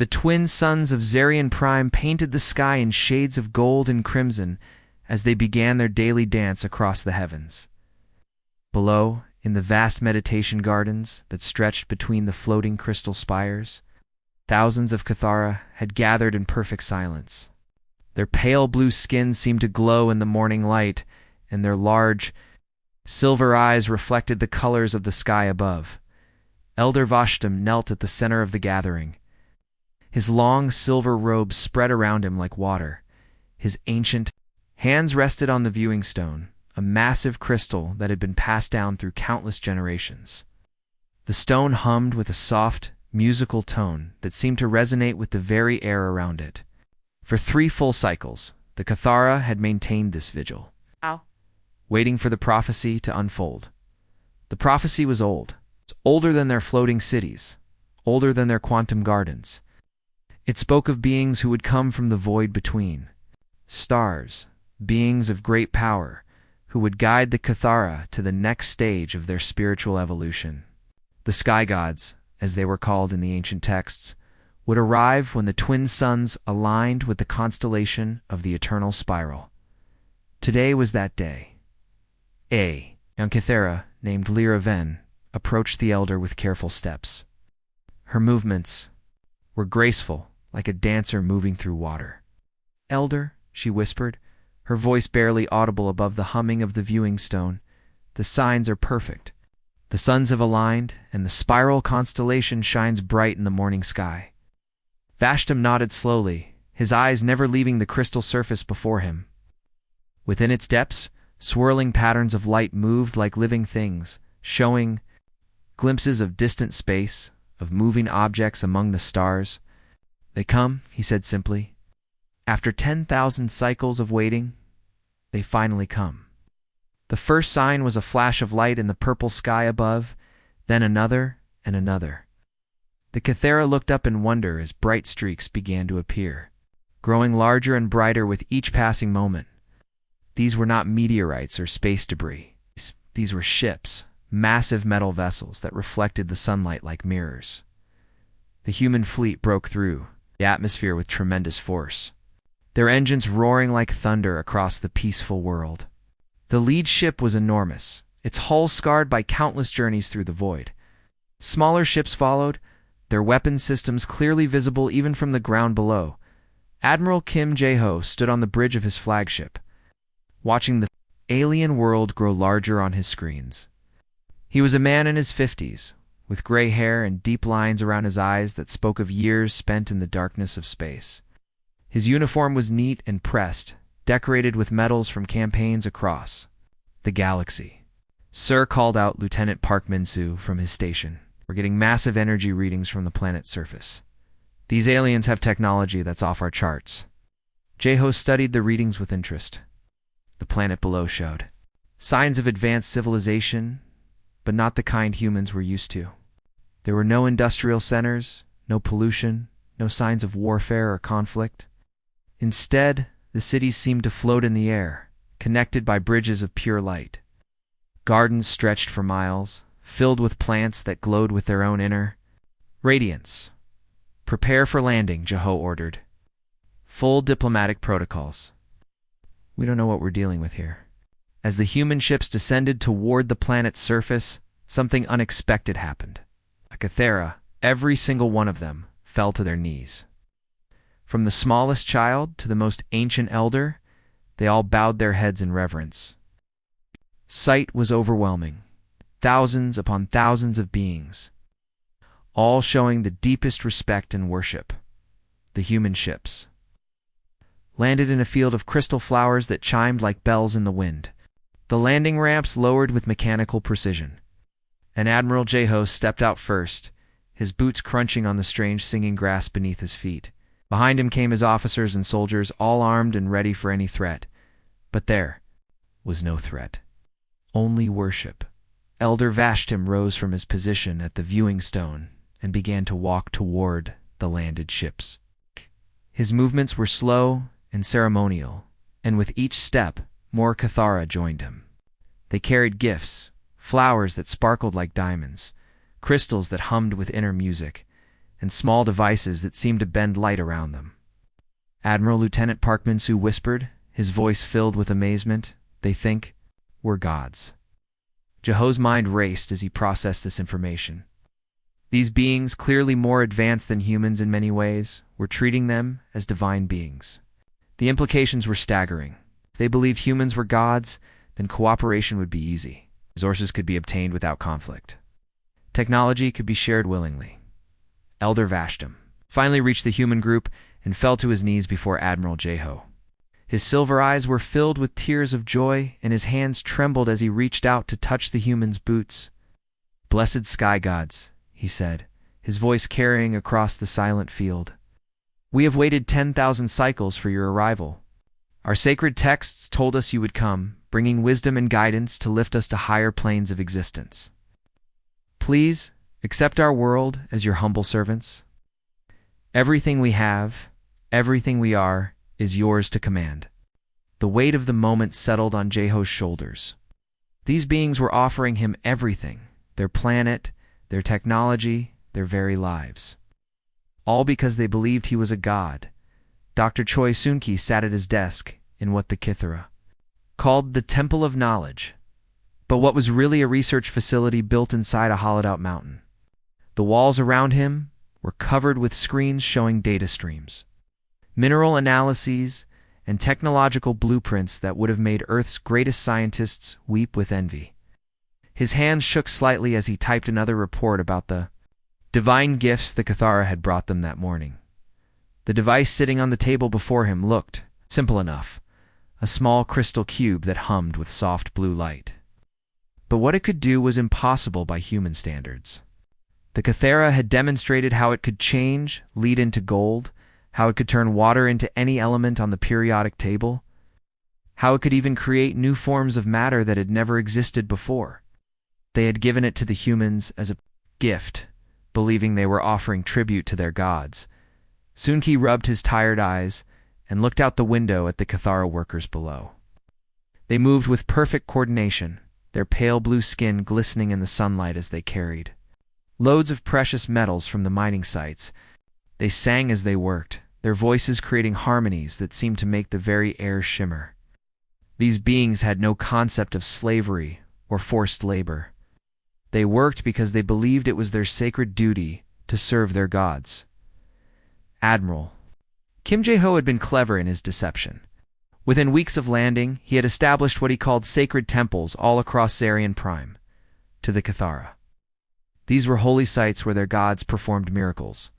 The twin sons of Zarian Prime painted the sky in shades of gold and crimson as they began their daily dance across the heavens. Below, in the vast meditation gardens that stretched between the floating crystal spires, thousands of Cathara had gathered in perfect silence. Their pale blue skins seemed to glow in the morning light, and their large, silver eyes reflected the colors of the sky above. Elder Vashtim knelt at the center of the gathering. His long silver robes spread around him like water. His ancient hands rested on the viewing stone, a massive crystal that had been passed down through countless generations. The stone hummed with a soft, musical tone that seemed to resonate with the very air around it. For 3 full cycles, the Cathara had maintained this vigil, waiting for the prophecy to unfold. The prophecy was old, older than their floating cities, older than their quantum gardens. It spoke of beings who would come from the void between, stars, beings of great power, who would guide the Cathara to the next stage of their spiritual evolution. The sky gods, as they were called in the ancient texts, would arrive when the twin suns aligned with the constellation of the eternal spiral. Today was that day. A young Cathara named Lyra Ven approached the elder with careful steps. Her movements were graceful, like a dancer moving through water. "Elder," she whispered, her voice barely audible above the humming of the viewing stone, "the signs are perfect. The suns have aligned, and the spiral constellation shines bright in the morning sky." Vashtim nodded slowly, his eyes never leaving the crystal surface before him. Within its depths, swirling patterns of light moved like living things, showing glimpses of distant space, of moving objects among the stars. "They come," he said simply. "After 10,000 cycles of waiting, they finally come." The first sign was a flash of light in the purple sky above, then another and another. The Cathara looked up in wonder as bright streaks began to appear, growing larger and brighter with each passing moment. These were not meteorites or space debris. These were ships, massive metal vessels that reflected the sunlight like mirrors. The human fleet broke through the atmosphere with tremendous force, their engines roaring like thunder across the peaceful world. The lead ship was enormous, its hull scarred by countless journeys through the void. Smaller ships followed, their weapon systems clearly visible even from the ground below. Admiral Kim Jae-ho stood on the bridge of his flagship, watching the alien world grow larger on his screens. He was a man in his 50s, with gray hair and deep lines around his eyes that spoke of years spent in the darkness of space. His uniform was neat and pressed, decorated with medals from campaigns across the galaxy. "Sir," called out Lieutenant Park Min-soo from his station, "we're getting massive energy readings from the planet's surface. These aliens have technology that's off our charts." Jae-ho studied the readings with interest. The planet below showed signs of advanced civilization, but not the kind humans were used to. There were no industrial centers, no pollution, no signs of warfare or conflict. Instead, the cities seemed to float in the air, connected by bridges of pure light. Gardens stretched for miles, filled with plants that glowed with their own inner radiance. "Prepare for landing," Jae-ho ordered. "Full diplomatic protocols. We don't know what we're dealing with here." As the human ships descended toward the planet's surface, something unexpected happened. A Cathara, every single one of them, fell to their knees. From the smallest child to the most ancient elder, they all bowed their heads in reverence. Sight was overwhelming. Thousands upon thousands of beings, all showing the deepest respect and worship. The human ships landed in a field of crystal flowers that chimed like bells in the wind. The landing ramps lowered with mechanical precision. And Admiral Jae-ho stepped out first, his boots crunching on the strange singing grass beneath his feet. Behind him came his officers and soldiers, all armed and ready for any threat. But there was no threat, only worship. Elder Vashtim rose from his position at the viewing stone and began to walk toward the landed ships. His movements were slow and ceremonial, and with each step, more Cathara joined him. They carried gifts, flowers that sparkled like diamonds, crystals that hummed with inner music, and small devices that seemed to bend light around them. Admiral Lieutenant Parkman Sue whispered, his voice filled with amazement. They think we're gods. Jeho's mind raced as he processed this information. These beings, clearly more advanced than humans in many ways, were treating them as divine beings. The implications were staggering. If they believed humans were gods, then cooperation would be easy. Resources could be obtained without conflict. Technology could be shared willingly. Elder Vashtam finally reached the human group and fell to his knees before Admiral Jeho. His silver eyes were filled with tears of joy, and his hands trembled as he reached out to touch the human's boots. "Blessed sky gods," he said, his voice carrying across the silent field. "We have waited 10,000 cycles for your arrival. Our sacred texts told us you would come, bringing wisdom and guidance to lift us to higher planes of existence. Please accept our world as your humble servants. Everything we have, everything we are, is yours to command." The weight of the moment settled on Jeho's shoulders. These beings were offering him everything, their planet, their technology, their very lives. All because they believed he was a god. Dr. Choi Soon-ki sat at his desk in what the Kithara called the Temple of Knowledge, but what was really a research facility built inside a hollowed-out mountain. The walls around him were covered with screens showing data streams, mineral analyses, and technological blueprints that would have made Earth's greatest scientists weep with envy. His hands shook slightly as he typed another report about the divine gifts the Kithara had brought them that morning. The device sitting on the table before him looked simple enough, a small crystal cube that hummed with soft blue light. But what it could do was impossible by human standards. The Kithara had demonstrated how it could change, lead into gold, how it could turn water into any element on the periodic table, how it could even create new forms of matter that had never existed before. They had given it to the humans as a gift, believing they were offering tribute to their gods. Soon-ki rubbed his tired eyes and looked out the window at the Kithara workers below. They moved with perfect coordination, their pale blue skin glistening in the sunlight as they carried loads of precious metals from the mining sites. They sang as they worked, their voices creating harmonies that seemed to make the very air shimmer. These beings had no concept of slavery or forced labor. They worked because they believed it was their sacred duty to serve their gods. Admiral Kim Jae-ho had been clever in his deception. Within weeks of landing, he had established what he called sacred temples all across Zarian Prime, to the Kithara. These were holy sites where their gods performed miracles.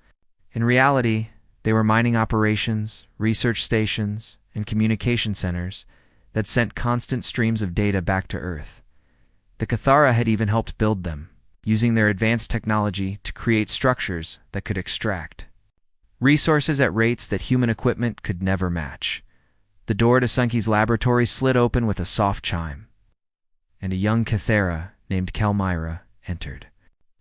In reality, they were mining operations, research stations, and communication centers that sent constant streams of data back to Earth. The Kithara had even helped build them, using their advanced technology to create structures that could extract resources at rates that human equipment could never match. The door to Sunki's laboratory slid open with a soft chime, and a young Kithara named Kelmyra entered.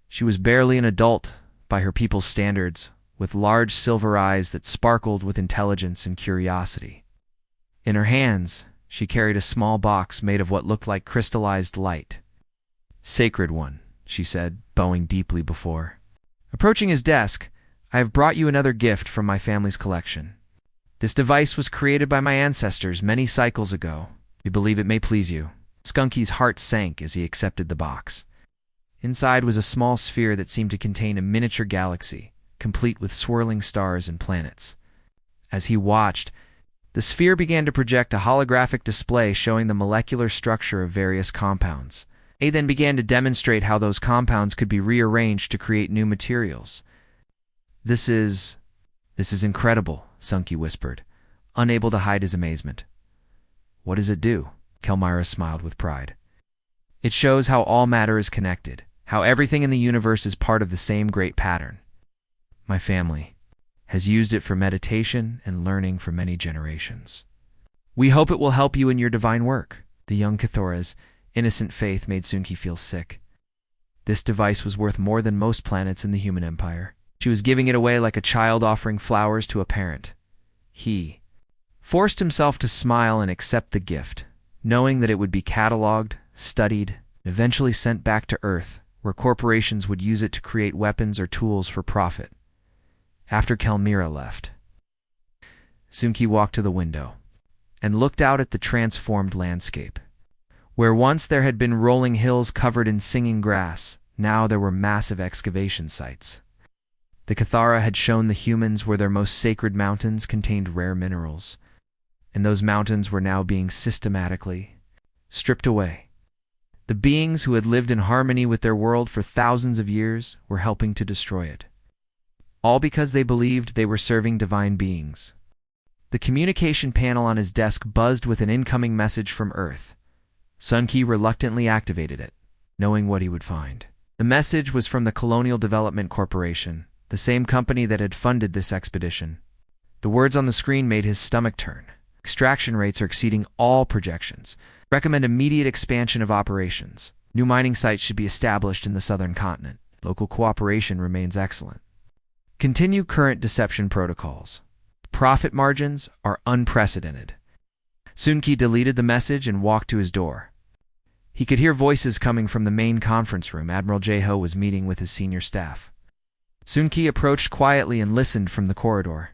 She was barely an adult by her people's standards, with large silver eyes that sparkled with intelligence and curiosity. In her hands, she carried a small box made of what looked like crystallized light. "Sacred one," she said, bowing deeply before. Approaching his desk, "I have brought you another gift from my family's collection. This device was created by my ancestors many cycles ago. We believe it may please you." Skunky's heart sank as he accepted the box. Inside was a small sphere that seemed to contain a miniature galaxy, complete with swirling stars and planets. As he watched, the sphere began to project a holographic display showing the molecular structure of various compounds. It then began to demonstrate how those compounds could be rearranged to create new materials. This is incredible," Sunky whispered, unable to hide his amazement. "What does it do?" Kelmyra smiled with pride. "It shows how all matter is connected, how everything in the universe is part of the same great pattern. My family has used it for meditation and learning for many generations. We hope it will help you in your divine work." The young Kithora's innocent faith made Sunki feel sick. This device was worth more than most planets in the human empire. She was giving it away like a child offering flowers to a parent. He forced himself to smile and accept the gift, knowing that it would be cataloged, studied, and eventually sent back to Earth, where corporations would use it to create weapons or tools for profit. after Kelmira left. Sunki walked to the window and looked out at the transformed landscape. Where once there had been rolling hills covered in singing grass, now there were massive excavation sites. The Cathara had shown the humans where their most sacred mountains contained rare minerals, and those mountains were now being systematically stripped away. The beings who had lived in harmony with their world for thousands of years were helping to destroy it, all because they believed they were serving divine beings. The communication panel on his desk buzzed with an incoming message from Earth. Sunki reluctantly activated it, knowing what he would find. The message was from the Colonial Development Corporation, the same company that had funded this expedition. The words on the screen made his stomach turn. Extraction rates are exceeding all projections. Recommend immediate expansion of operations. New mining sites should be established in the southern continent. Local cooperation remains excellent. Continue current deception protocols. Profit margins are unprecedented. Sunki deleted the message and walked to his door. He could hear voices coming from the main conference room. Admiral Jeho was meeting with his senior staff. Sunki approached quietly and listened from the corridor.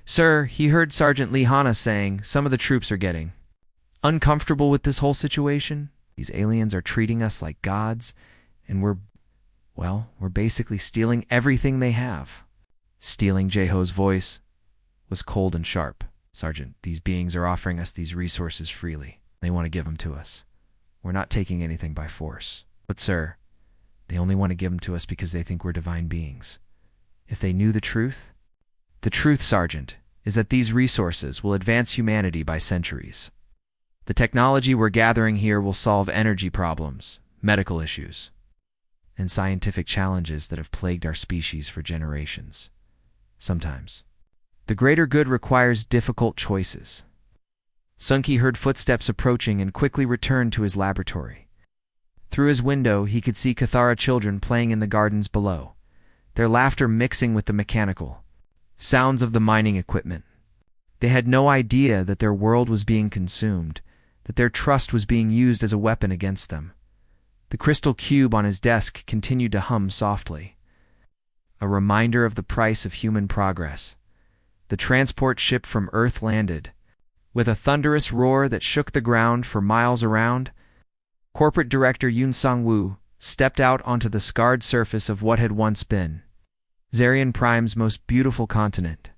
"Sir," he heard Sergeant Lee Hana saying, "some of the troops are getting uncomfortable with this whole situation. These aliens are treating us like gods, and we're basically stealing everything they have." Stealing, Jeho's voice was cold and sharp. "Sergeant, these beings are offering us these resources freely. They want to give them to us. We're not taking anything by force. But, sir, they only want to give them to us because they think we're divine beings. If they knew the truth, Sergeant, is that these resources will advance humanity by centuries. The technology we're gathering here will solve energy problems, medical issues, and scientific challenges that have plagued our species for generations. Sometimes, the greater good requires difficult choices." Sunki heard footsteps approaching and quickly returned to his laboratory. Through his window, he could see Cathara children playing in the gardens below, their laughter mixing with the mechanical sounds of the mining equipment. They had no idea that their world was being consumed, that their trust was being used as a weapon against them. The crystal cube on his desk continued to hum softly, a reminder of the price of human progress. The transport ship from Earth landed. With a thunderous roar that shook the ground for miles around, Corporate Director Yoon Sang-woo stepped out onto the scarred surface of what had once been Zarian Prime's most beautiful continent.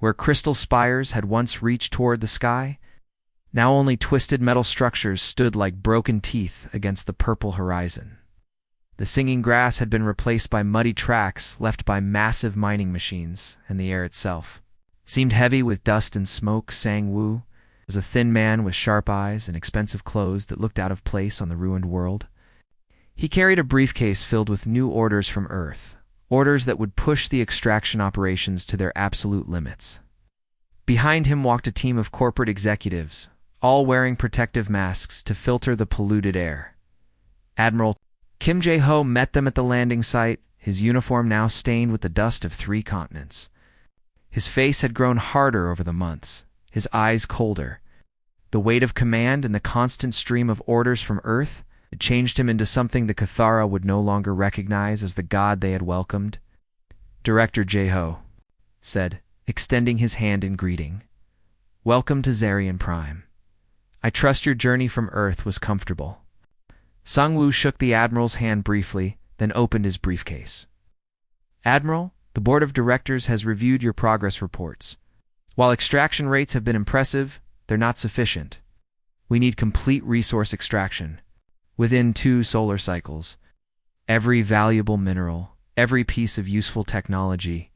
Where crystal spires had once reached toward the sky, now only twisted metal structures stood like broken teeth against the purple horizon. The singing grass had been replaced by muddy tracks left by massive mining machines, and the air itself seemed heavy with dust and smoke. Sang-woo was a thin man with sharp eyes and expensive clothes that looked out of place on the ruined world. He carried a briefcase filled with new orders from Earth, orders that would push the extraction operations to their absolute limits. Behind him walked a team of corporate executives, all wearing protective masks to filter the polluted air. Admiral Kim Jae-ho met them at the landing site, his uniform now stained with the dust of 3 continents. His face had grown harder over the months, his eyes colder. The weight of command and the constant stream of orders from Earth had changed him into something the Cathara would no longer recognize as the god they had welcomed. "Director Jae-ho," said, extending his hand in greeting. "Welcome to Zarian Prime. I trust your journey from Earth was comfortable." Sang-woo shook the Admiral's hand briefly, then opened his briefcase. "Admiral, the Board of Directors has reviewed your progress reports. While extraction rates have been impressive, they're not sufficient. We need complete resource extraction. Within 2 solar cycles, every valuable mineral, every piece of useful technology,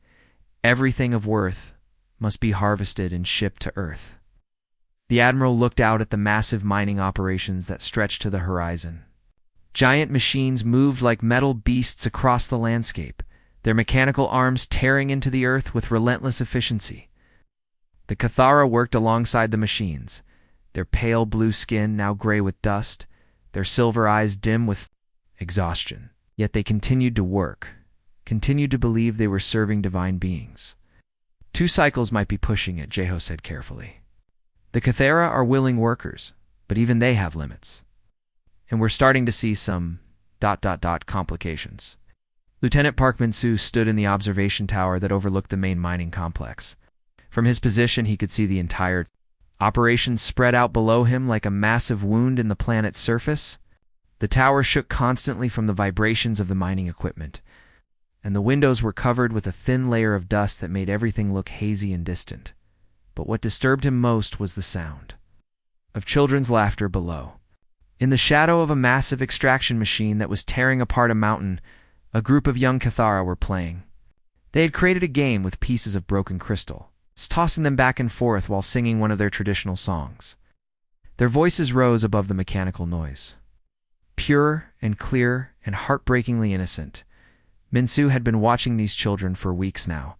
everything of worth must be harvested and shipped to Earth." The Admiral looked out at the massive mining operations that stretched to the horizon. Giant machines moved like metal beasts across the landscape, their mechanical arms tearing into the earth with relentless efficiency. The Cathara worked alongside the machines, their pale blue skin now gray with dust, their silver eyes dim with exhaustion. Yet they continued to work, continued to believe they were serving divine beings. 2 cycles might be pushing it, Jae-ho said carefully. The Cathara are willing workers, but even they have limits. And we're starting to see some complications. Lieutenant Park Min-soo stood in the observation tower that overlooked the main mining complex. From his position, he could see the entire operation spread out below him like a massive wound in the planet's surface. The tower shook constantly from the vibrations of the mining equipment, and the windows were covered with a thin layer of dust that made everything look hazy and distant. But what disturbed him most was the sound of children's laughter below. In the shadow of a massive extraction machine that was tearing apart a mountain, a group of young Cathara were playing. They had created a game with pieces of broken crystal, tossing them back and forth while singing one of their traditional songs. Their voices rose above the mechanical noise. Pure and clear and heartbreakingly innocent, Min-soo had been watching these children for weeks now.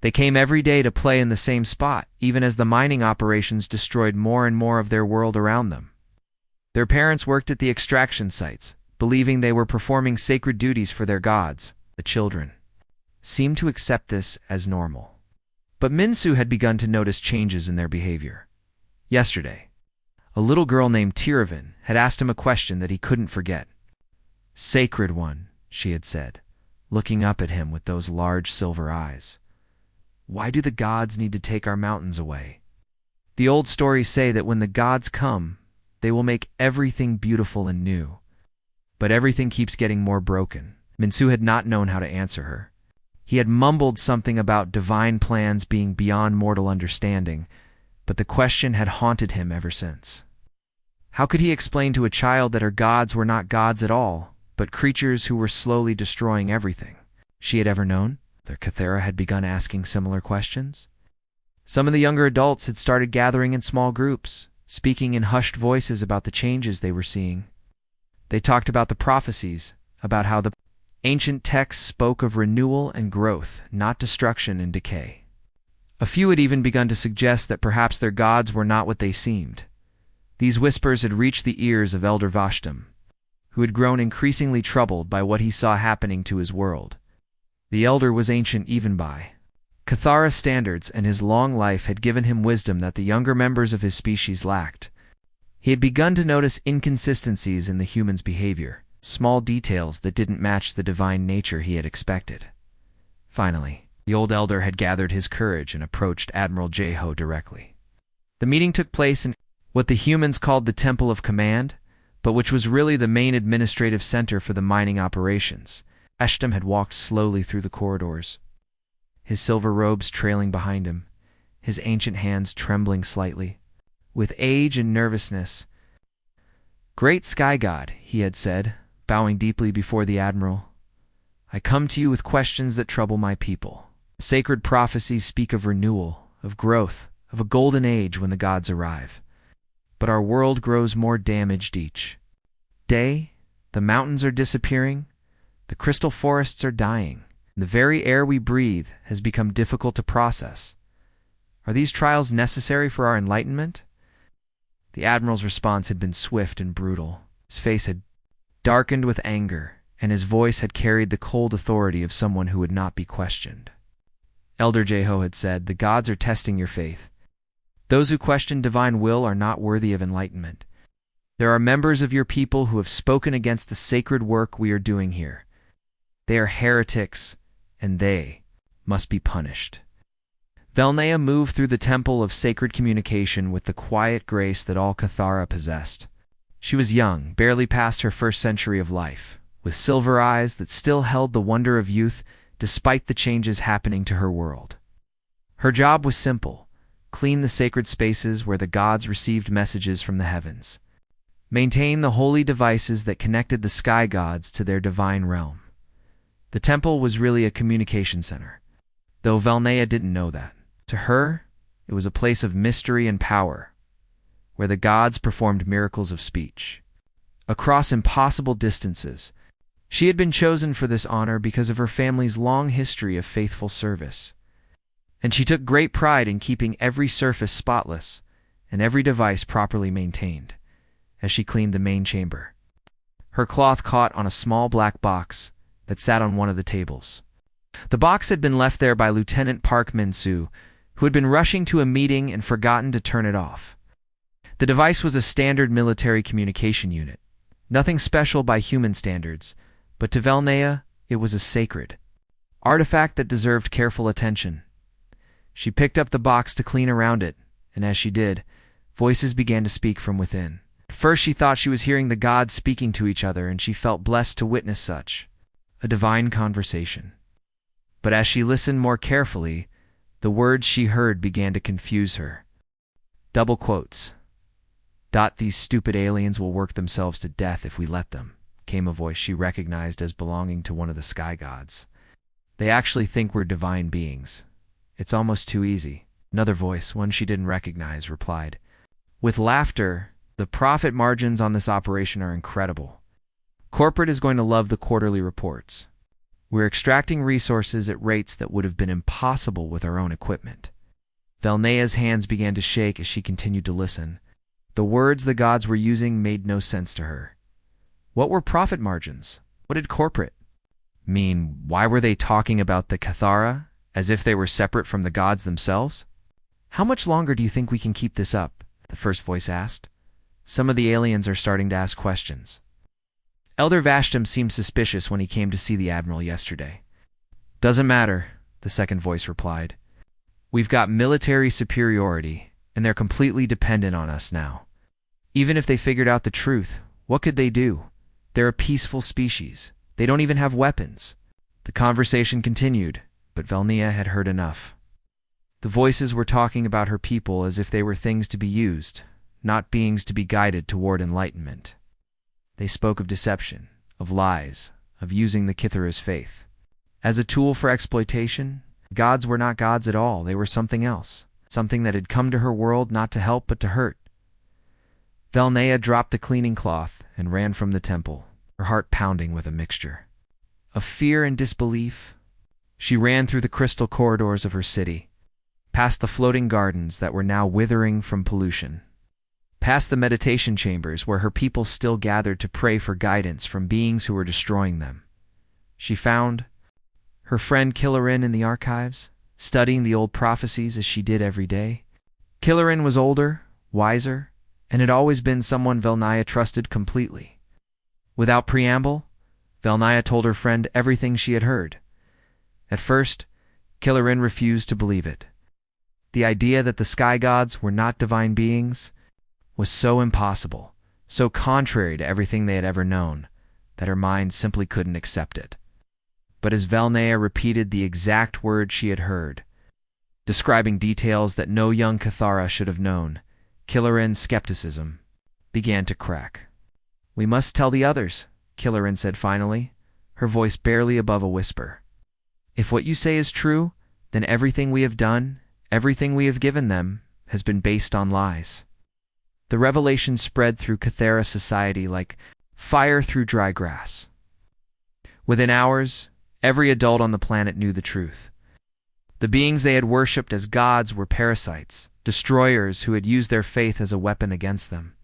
They came every day to play in the same spot, even as the mining operations destroyed more and more of their world around them. Their parents worked at the extraction sites, believing they were performing sacred duties for their gods. The children seemed to accept this as normal. But Min-soo had begun to notice changes in their behavior. Yesterday, a little girl named Tiravin had asked him a question that he couldn't forget. "Sacred One," she had said, looking up at him with those large silver eyes. "Why do the gods need to take our mountains away? The old stories say that when the gods come, they will make everything beautiful and new. But everything keeps getting more broken." Min-soo had not known how to answer her. He had mumbled something about divine plans being beyond mortal understanding, but the question had haunted him ever since. How could he explain to a child that her gods were not gods at all, but creatures who were slowly destroying everything she had ever known? The Cathara had begun asking similar questions. Some of the younger adults had started gathering in small groups, speaking in hushed voices about the changes they were seeing. They talked about the prophecies, about how the ancient texts spoke of renewal and growth, not destruction and decay. A few had even begun to suggest that perhaps their gods were not what they seemed. These whispers had reached the ears of Elder Vashtam, who had grown increasingly troubled by what he saw happening to his world. The elder was ancient even by Cathara standards, and his long life had given him wisdom that the younger members of his species lacked. He had begun to notice inconsistencies in the human's behavior, small details that didn't match the divine nature he had expected. Finally, the old elder had gathered his courage and approached Admiral Jeho directly. The meeting took place in what the humans called the Temple of Command, but which was really the main administrative center for the mining operations. Vashtam had walked slowly through the corridors, his silver robes trailing behind him, his ancient hands trembling slightly with age and nervousness. "Great Sky God," he had said, bowing deeply before the Admiral, "I come to you with questions that trouble my people. Sacred prophecies speak of renewal, of growth, of a golden age when the gods arrive. But our world grows more damaged each day. The mountains are disappearing, the crystal forests are dying, and the very air we breathe has become difficult to process. Are these trials necessary for our enlightenment?" The Admiral's response had been swift and brutal. His face had darkened with anger, and his voice had carried the cold authority of someone who would not be questioned. Elder Jeho had said, "The gods are testing your faith. Those who question divine will are not worthy of enlightenment. There are members of your people who have spoken against the sacred work we are doing here. They are heretics, and they must be punished." Velnea moved through the temple of sacred communication with the quiet grace that all Cathara possessed. She was young, barely past her first century of life, with silver eyes that still held the wonder of youth despite the changes happening to her world. Her job was simple: clean the sacred spaces where the gods received messages from the heavens, maintain the holy devices that connected the sky gods to their divine realm. The temple was really a communication center, though Velnea didn't know that. To her, it was a place of mystery and power, where the gods performed miracles of speech. Across impossible distances, she had been chosen for this honor because of her family's long history of faithful service. And she took great pride in keeping every surface spotless and every device properly maintained as she cleaned the main chamber. Her cloth caught on a small black box that sat on one of the tables. The box had been left there by Lieutenant Park Min-soo, who had been rushing to a meeting and forgotten to turn it off. The device was a standard military communication unit, nothing special by human standards, but to Velnea, It was a sacred artifact that deserved careful attention. She picked up the box to clean around it, and as she did, voices began to speak from within. At first she thought she was hearing the gods speaking to each other, and she felt blessed to witness such a divine conversation. But as she listened more carefully, the words she heard began to confuse her. Double quotes. "These stupid aliens will work themselves to death if we let them," came a voice she recognized as belonging to one of the sky gods. "They actually think we're divine beings. It's almost too easy." Another voice, one she didn't recognize, replied, with laughter, "The profit margins on this operation are incredible. Corporate is going to love the quarterly reports. We're extracting resources at rates that would have been impossible with our own equipment." Velnea's hands began to shake as she continued to listen. The words the gods were using made no sense to her. What were profit margins? What did corporate mean? Why were they talking about the Cathara as if they were separate from the gods themselves? "How much longer do you think we can keep this up?" the first voice asked. "Some of the aliens are starting to ask questions." Elder Vashtam seemed suspicious when he came to see the Admiral yesterday. "Doesn't matter," the second voice replied. "We've got military superiority, and they're completely dependent on us now. Even if they figured out the truth, what could they do? They're a peaceful species. They don't even have weapons." The conversation continued, but Velnea had heard enough. The voices were talking about her people as if they were things to be used, not beings to be guided toward enlightenment. They spoke of deception, of lies, of using the Kithara's faith as a tool for exploitation. Gods were not gods at all. They were something else, something that had come to her world not to help but to hurt. Velnea dropped the cleaning cloth and ran from the temple, her heart pounding with a mixture of fear and disbelief. She ran through the crystal corridors of her city, past the floating gardens that were now withering from pollution, past the meditation chambers where her people still gathered to pray for guidance from beings who were destroying them. She found her friend Killarin in the archives, studying the old prophecies as she did every day. Killarin was older, wiser, and had always been someone Velnea trusted completely. Without preamble, Velnea told her friend everything she had heard. At first, Killarin refused to believe it. The idea that the sky gods were not divine beings was so impossible, so contrary to everything they had ever known, that her mind simply couldn't accept it. But as Velnea repeated the exact words she had heard, describing details that no young Cathara should have known, Killarin's skepticism began to crack. "We must tell the others," Killarin said finally, her voice barely above a whisper. "If what you say is true, then everything we have done, everything we have given them, has been based on lies." The revelation spread through Cathara society like fire through dry grass. Within hours, every adult on the planet knew the truth. The beings they had worshipped as gods were parasites, destroyers who had used their faith as a weapon against them.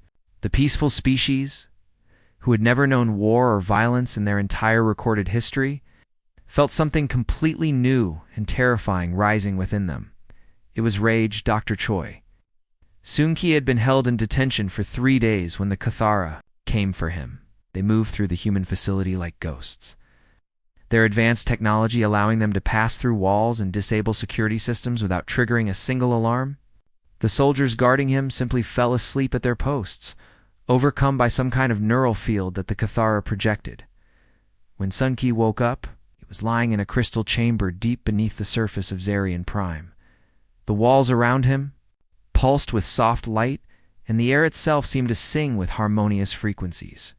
The peaceful species, who had never known war or violence in their entire recorded history, felt something completely new and terrifying rising within them. It was rage. Dr. Choi Soon-Ki had been held in detention for 3 days when the Cathara came for him. They moved through the human facility like ghosts, their advanced technology allowing them to pass through walls and disable security systems without triggering a single alarm. The soldiers guarding him simply fell asleep at their posts, overcome by some kind of neural field that the Cathara projected. When Sun-Ki woke up, he was lying in a crystal chamber deep beneath the surface of Zarian Prime. The walls around him pulsed with soft light, and the air itself seemed to sing with harmonious frequencies.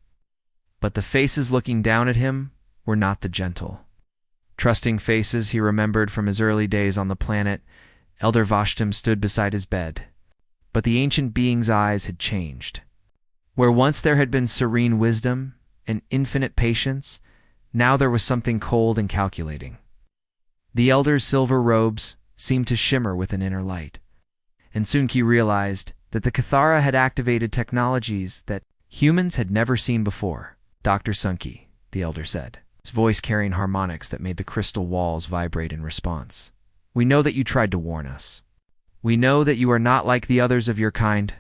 But the faces looking down at him were not the gentle, trusting faces he remembered from his early days on the planet. Elder Vashtam stood beside his bed, but the ancient being's eyes had changed. Where once there had been serene wisdom and infinite patience, now there was something cold and calculating. The elder's silver robes seemed to shimmer with an inner light, and Sun-Ki realized that the Cathara had activated technologies that humans had never seen before. "Dr. Sun-Ki," the elder said, his voice carrying harmonics that made the crystal walls vibrate in response. "We know that you tried to warn us. We know that you are not like the others of your kind,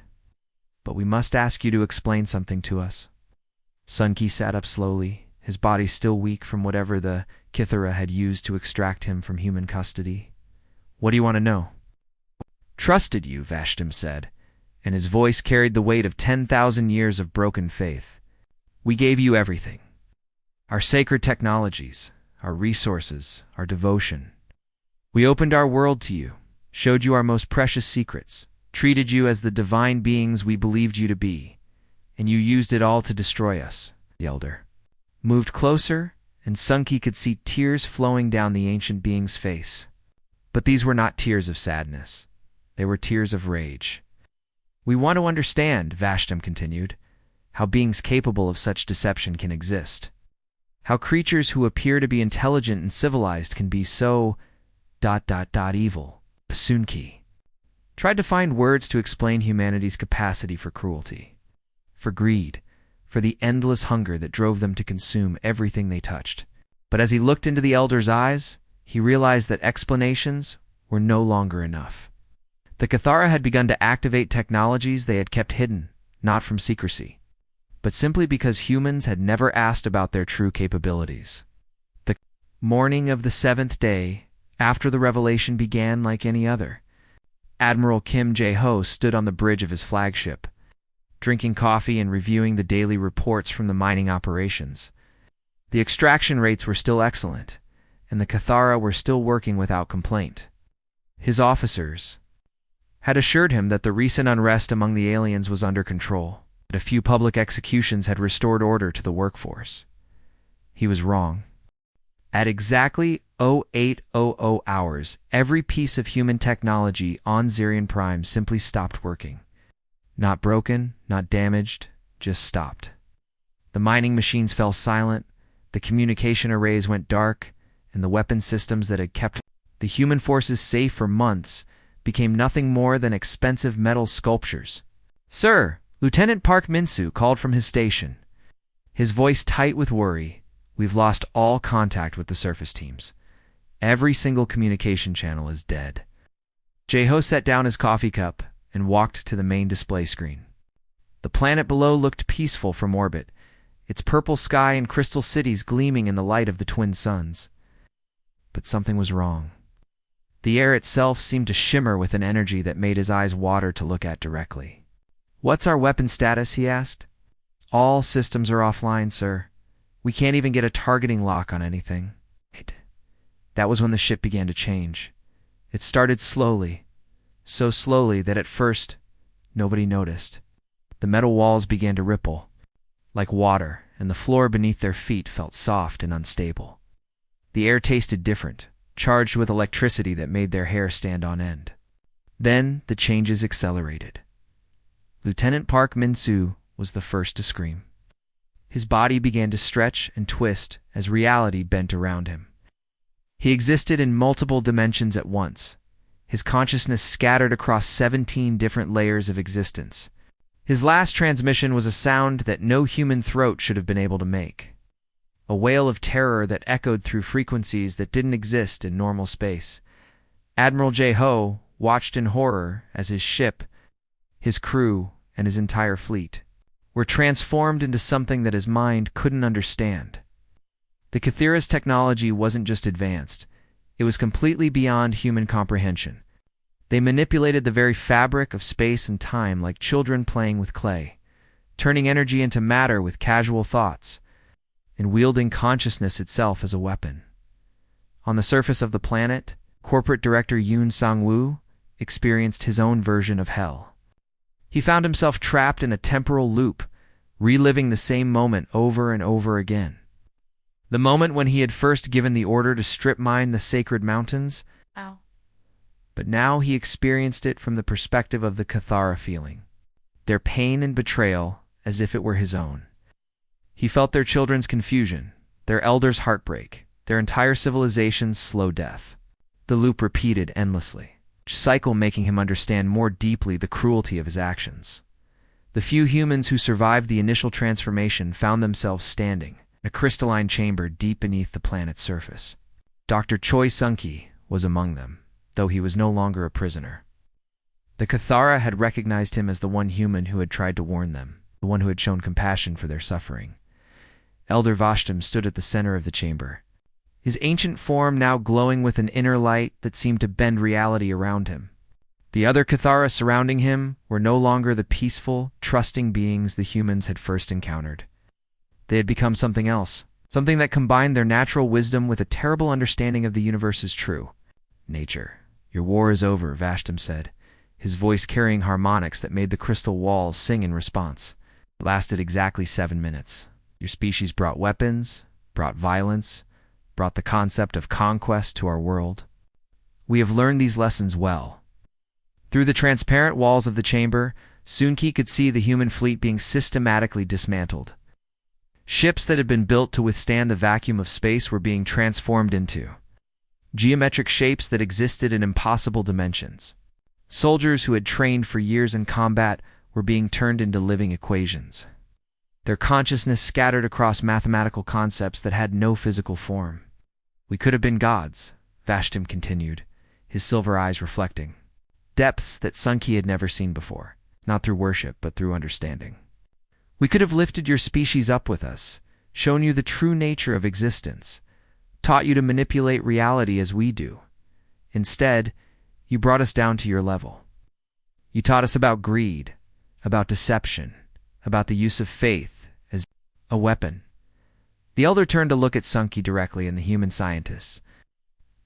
but we must ask you to explain something to us." Sun-Ki sat up slowly, his body still weak from whatever the Kithara had used to extract him from human custody. "What do you want to know?" "Trusted you," Vashtim said, and his voice carried the weight of 10,000 years of broken faith. "We gave you everything. Our sacred technologies, our resources, our devotion. We opened our world to you, showed you our most precious secrets, treated you as the divine beings we believed you to be, and you used it all to destroy us." The elder moved closer, and Sunki could see tears flowing down the ancient being's face. But these were not tears of sadness. They were tears of rage. "We want to understand," Vashtim continued, "how beings capable of such deception can exist. How creatures who appear to be intelligent and civilized can be so... evil." Pasunki tried to find words to explain humanity's capacity for cruelty, for greed, for the endless hunger that drove them to consume everything they touched. But as he looked into the elder's eyes, he realized that explanations were no longer enough. The Kithara had begun to activate technologies they had kept hidden, not from secrecy, but simply because humans had never asked about their true capabilities. The morning of the 7th day, after the revelation began like any other, Admiral Kim Jae-ho stood on the bridge of his flagship, drinking coffee and reviewing the daily reports from the mining operations. The extraction rates were still excellent, and the Kithara were still working without complaint. His officers had assured him that the recent unrest among the aliens was under control, that a few public executions had restored order to the workforce. He was wrong. At exactly 0800 hours, every piece of human technology on Zirian Prime simply stopped working. Not broken, not damaged, just stopped. The mining machines fell silent, the communication arrays went dark, and the weapon systems that had kept the human forces safe for months became nothing more than expensive metal sculptures. "Sir," Lieutenant Park Min-soo called from his station, his voice tight with worry, "we've lost all contact with the surface teams. Every single communication channel is dead." Jae-ho set down his coffee cup and walked to the main display screen. The planet below looked peaceful from orbit, its purple sky and crystal cities gleaming in the light of the twin suns. But something was wrong. The air itself seemed to shimmer with an energy that made his eyes water to look at directly. "What's our weapon status?" he asked. "All systems are offline, sir. We can't even get a targeting lock on anything." That was when the ship began to change. It started slowly, so slowly that at first nobody noticed. The metal walls began to ripple like water, and the floor beneath their feet felt soft and unstable. The air tasted different, charged with electricity that made their hair stand on end. Then the changes accelerated. Lieutenant Park Min-soo was the first to scream. His body began to stretch and twist as reality bent around him. He existed in multiple dimensions at once, his consciousness scattered across 17 different layers of existence. His last transmission was a sound that no human throat should have been able to make. A wail of terror that echoed through frequencies that didn't exist in normal space. Admiral Jae-ho watched in horror as his ship, his crew, and his entire fleet were transformed into something that his mind couldn't understand. The Kithira's technology wasn't just advanced, it was completely beyond human comprehension. They manipulated the very fabric of space and time like children playing with clay, turning energy into matter with casual thoughts, and wielding consciousness itself as a weapon. On the surface of the planet, Corporate Director Yoon Sang-woo experienced his own version of hell. He found himself trapped in a temporal loop, reliving the same moment over and over again. The moment when he had first given the order to strip mine the sacred mountains, but now he experienced it from the perspective of the Kithara feeling, their pain and betrayal as if it were his own. He felt their children's confusion, their elders' heartbreak, their entire civilization's slow death. The loop repeated endlessly, each cycle making him understand more deeply the cruelty of his actions. The few humans who survived the initial transformation found themselves standing in a crystalline chamber deep beneath the planet's surface. Dr. Choi Sung-ki was among them, though he was no longer a prisoner. The Kithara had recognized him as the one human who had tried to warn them, the one who had shown compassion for their suffering. Elder Vashtim stood at the center of the chamber, his ancient form now glowing with an inner light that seemed to bend reality around him. The other Cathara surrounding him were no longer the peaceful, trusting beings the humans had first encountered. They had become something else, something that combined their natural wisdom with a terrible understanding of the universe's true nature. "Your war is over," Vashtim said, his voice carrying harmonics that made the crystal walls sing in response. It lasted exactly 7 minutes. Your species brought weapons, brought violence, brought the concept of conquest to our world. We have learned these lessons well. Through the transparent walls of the chamber, Sunki could see the human fleet being systematically dismantled. Ships that had been built to withstand the vacuum of space were being transformed into geometric shapes that existed in impossible dimensions. Soldiers who had trained for years in combat were being turned into living equations, their consciousness scattered across mathematical concepts that had no physical form. "We could have been gods," Vashtim continued, his silver eyes reflecting. Depths that Sunki had never seen before, not through worship, but through understanding. "We could have lifted your species up with us, shown you the true nature of existence, taught you to manipulate reality as we do. Instead, you brought us down to your level. You taught us about greed, about deception, about the use of faith as a weapon." The elder turned to look at Sunki directly, and the human scientist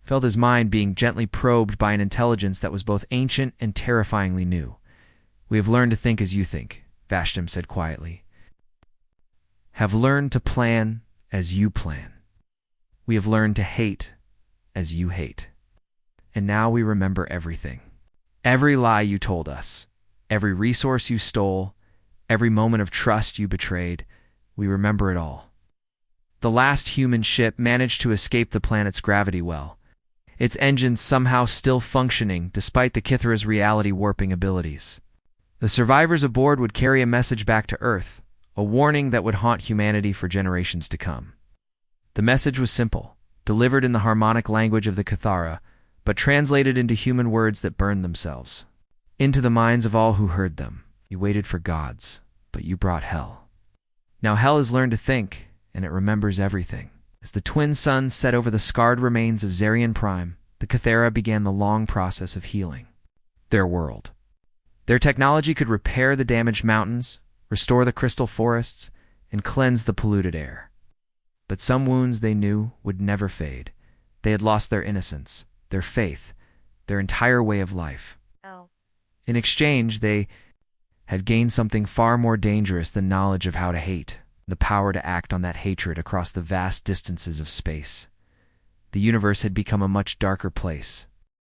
felt his mind being gently probed by an intelligence that was both ancient and terrifyingly new. "We have learned to think as you think," Vashtim said quietly. "Have learned to plan as you plan. We have learned to hate as you hate. And now we remember everything. Every lie you told us, every resource you stole, every moment of trust you betrayed, we remember it all." The last human ship managed to escape the planet's gravity well, its engines somehow still functioning despite the Kithra's reality-warping abilities. The survivors aboard would carry a message back to Earth, a warning that would haunt humanity for generations to come. The message was simple, delivered in the harmonic language of the Cathara, but translated into human words that burned themselves into the minds of all who heard them. "You waited for gods, but you brought hell. Now hell has learned to think, and it remembers everything." As the twin suns set over the scarred remains of Zarian Prime, the Cathara began the long process of healing their world. Their technology could repair the damaged mountains, restore the crystal forests, and cleanse the polluted air. But some wounds they knew would never fade. They had lost their innocence, their faith, their entire way of life. In exchange, they had gained something far more dangerous than knowledge of how to hate, the power to act on that hatred across the vast distances of space. The universe had become a much darker place,